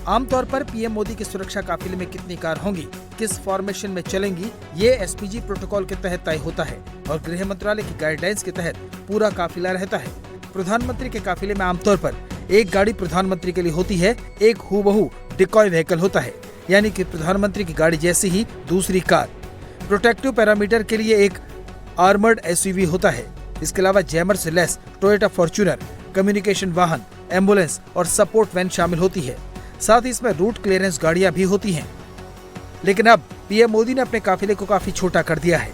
आमतौर पर पीएम मोदी के सुरक्षा काफिले में कितनी कार होंगी, किस फॉर्मेशन में चलेंगी, ये एसपीजी प्रोटोकॉल के तहत तय होता है और गृह मंत्रालय की गाइडलाइंस के तहत पूरा काफिला रहता है। प्रधानमंत्री के काफिले में आमतौर पर एक गाड़ी प्रधानमंत्री के लिए होती है, एक हूबहू डिकॉय व्हीकल होता है, यानी कि प्रधानमंत्री की गाड़ी जैसी ही दूसरी कार। प्रोटेक्टिव पैरामीटर के लिए एक आर्मर्ड एसयूवी होता है। इसके अलावा जैमर से लेस टोयोटा फॉर्च्यूनर, कम्युनिकेशन वाहन, एम्बुलेंस और सपोर्ट वैन शामिल होती है। साथ ही इसमें रूट क्लियरेंस गाड़ियां भी होती हैं। लेकिन अब पीएम मोदी ने अपने काफिले को काफी छोटा कर दिया है।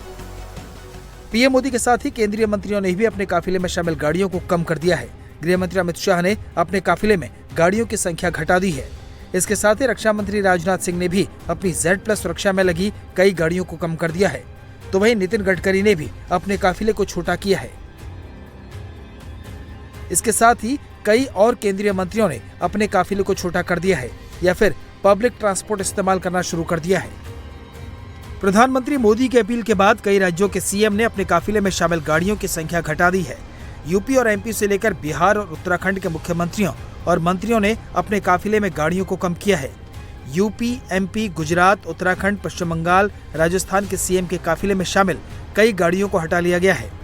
पीएम मोदी के साथ ही केंद्रीय मंत्रियों ने भी अपने काफिले में शामिल गाड़ियों को कम कर दिया है। गृह मंत्री अमित शाह ने अपने काफिले में गाड़ियों की संख्या घटा दी है। इसके साथ ही रक्षा मंत्री राजनाथ सिंह ने भी अपनी Z+ सुरक्षा में लगी कई गाड़ियों को कम कर दिया है। तो वहीं नितिन गडकरी ने भी अपने काफिले को छोटा किया है। इसके साथ ही कई और केंद्रीय मंत्रियों ने अपने काफिले को छोटा कर दिया है या फिर पब्लिक ट्रांसपोर्ट इस्तेमाल करना शुरू कर दिया है। प्रधानमंत्री मोदी की अपील के बाद कई राज्यों के सीएम ने अपने काफिले में शामिल गाड़ियों की संख्या घटा दी है। यूपी और एमपी से लेकर बिहार और उत्तराखंड के मुख्यमंत्रियों और मंत्रियों ने अपने काफिले में गाड़ियों को कम किया है। यूपी, एमपी, गुजरात, उत्तराखंड, पश्चिम बंगाल, राजस्थान के सीएम के काफिले में शामिल कई गाड़ियों को हटा लिया गया है।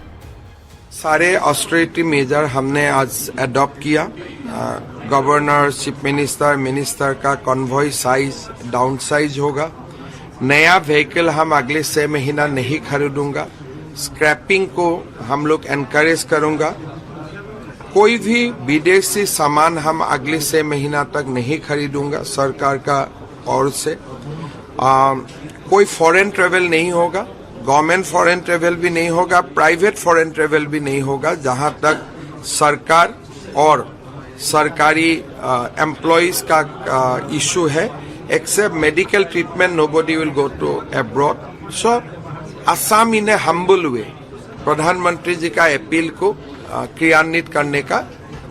सारे ऑस्टेरिटी मेजर हमने आज अडॉप्ट किया। गवर्नर, चीफ मिनिस्टर का कॉन्वॉय साइज डाउन साइज होगा। नया व्हीकल हम अगले 6 महीना नहीं खरीदूंगा। स्क्रैपिंग को हम लोग एनकरेज करूंगा। कोई भी विदेशी सामान हम अगले 6 महीना तक नहीं खरीदूंगा सरकार का ओर से। कोई फॉरेन ट्रेवल नहीं होगा, गवर्नमेंट फॉरेन ट्रेवल भी नहीं होगा, प्राइवेट फॉरेन ट्रेवल भी नहीं होगा। जहां तक सरकार और सरकारी एम्प्लॉइज का इशू है, except medical treatment nobody will go to abroad. So Assam in a humble way प्रधानमंत्री जी का अपील को क्रियान्वित करने का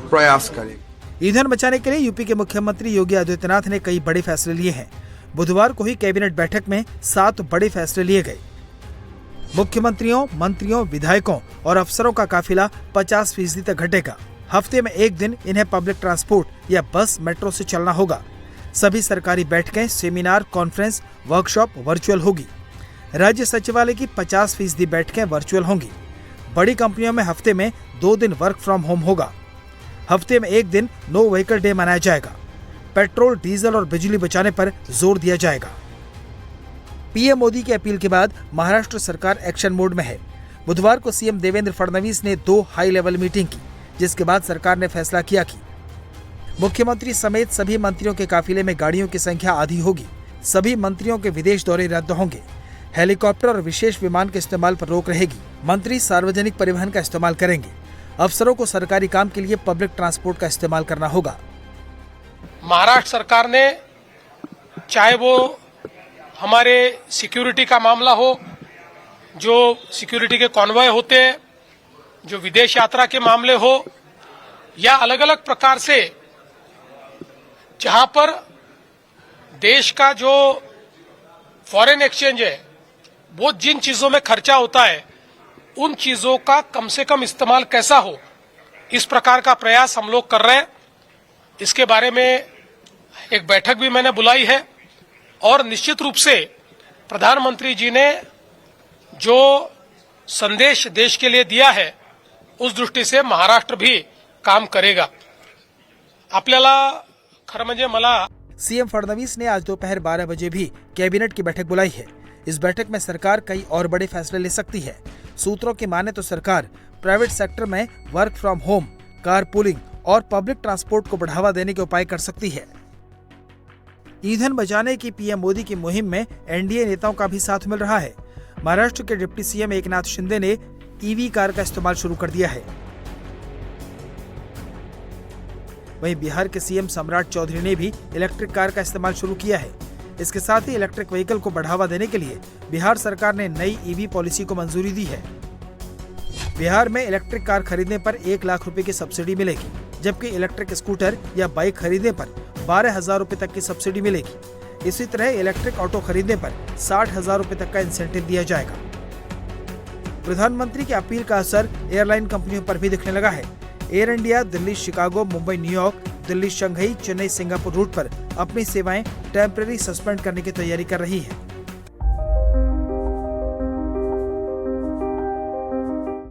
प्रयास करें। ईंधन बचाने के लिए यूपी के मुख्यमंत्री योगी आदित्यनाथ ने कई बड़े फैसले लिए हैं। बुधवार को ही कैबिनेट बैठक में 7 बड़े फैसले लिए गए। मुख्यमंत्रियों, मंत्रियों, विधायकों और अफसरों का काफिला 50% तक घटेगा। हफ्ते में एक दिन इन्हें पब्लिक ट्रांसपोर्ट या बस, मेट्रो से चलना होगा। सभी सरकारी बैठकें, सेमिनार, कॉन्फ्रेंस, वर्कशॉप वर्चुअल होगी। राज्य सचिवालय की 50% बैठकें वर्चुअल होंगी। बड़ी कंपनियों में हफ्ते में 2 दिन वर्क फ्रॉम होम होगा। हफ्ते में एक दिन नो व्हीकल डे मनाया जाएगा। पेट्रोल, डीजल और बिजली बचाने पर जोर दिया जाएगा। पीएम मोदी की अपील के बाद महाराष्ट्र सरकार एक्शन मोड में है। बुधवार को सीएम देवेंद्र फडणवीस ने 2 हाई लेवल मीटिंग की, जिसके बाद सरकार ने फैसला किया कि मुख्यमंत्री समेत सभी मंत्रियों के काफिले में गाड़ियों की संख्या आधी होगी। सभी मंत्रियों के विदेश दौरे रद्द होंगे। हेलीकॉप्टर और विशेष विमान के इस्तेमाल पर रोक रहेगी। मंत्री सार्वजनिक परिवहन का इस्तेमाल करेंगे। अफसरों को सरकारी काम के लिए पब्लिक ट्रांसपोर्ट का इस्तेमाल करना होगा। महाराष्ट्र सरकार ने, चाहे वो हमारे सिक्योरिटी का मामला हो, जो सिक्योरिटी के कॉन्वॉय होते हैं, जो विदेश यात्रा के मामले हो, या अलग अलग प्रकार से जहां पर देश का जो फॉरेन एक्सचेंज है, वो जिन चीजों में खर्चा होता है, उन चीजों का कम से कम इस्तेमाल कैसा हो, इस प्रकार का प्रयास हम लोग कर रहे हैं। इसके बारे में एक बैठक भी मैंने बुलाई है और निश्चित रूप से प्रधानमंत्री जी ने जो संदेश देश के लिए दिया है, उस दृष्टि से महाराष्ट्र भी काम करेगा। आपल्याला खरं म्हणजे मला सीएम फडणवीस ने आज दोपहर 12 बजे भी कैबिनेट की बैठक बुलाई है। इस बैठक में सरकार कई और बड़े फैसले ले सकती है। सूत्रों की माने तो सरकार प्राइवेट सेक्टर में वर्क फ्रॉम होम, कारपूलिंग और पब्लिक ट्रांसपोर्ट को बढ़ावा देने के उपाय कर सकती है। ईंधन बचाने की पीएम मोदी की मुहिम में एनडीए नेताओं का भी साथ मिल रहा है। महाराष्ट्र के डिप्टी सीएम एकनाथ शिंदे ने ईवी कार का इस्तेमाल शुरू कर दिया है। वहीं बिहार के सीएम सम्राट चौधरी ने भी इलेक्ट्रिक कार का इस्तेमाल शुरू किया है। इसके साथ ही इलेक्ट्रिक व्हीकल को बढ़ावा देने के लिए बिहार सरकार ने नई ईवी पॉलिसी को मंजूरी दी है। बिहार में इलेक्ट्रिक कार खरीदने पर 1 लाख रुपए की सब्सिडी मिलेगी, जबकि इलेक्ट्रिक स्कूटर या बाइक खरीदने पर 12,000 रुपए तक की सब्सिडी मिलेगी। इसी तरह इलेक्ट्रिक ऑटो खरीदने पर 60,000 रुपए तक का इंसेंटिव दिया जाएगा। प्रधानमंत्री की अपील का असर एयरलाइन कंपनियों पर भी दिखने लगा है। Air India Delhi, Chicago, Mumbai, New York, Delhi Shanghai Chennai Singapore route पर अपनी सेवाएं टेम्परेरी सस्पेंड करने की तैयारी कर रही है।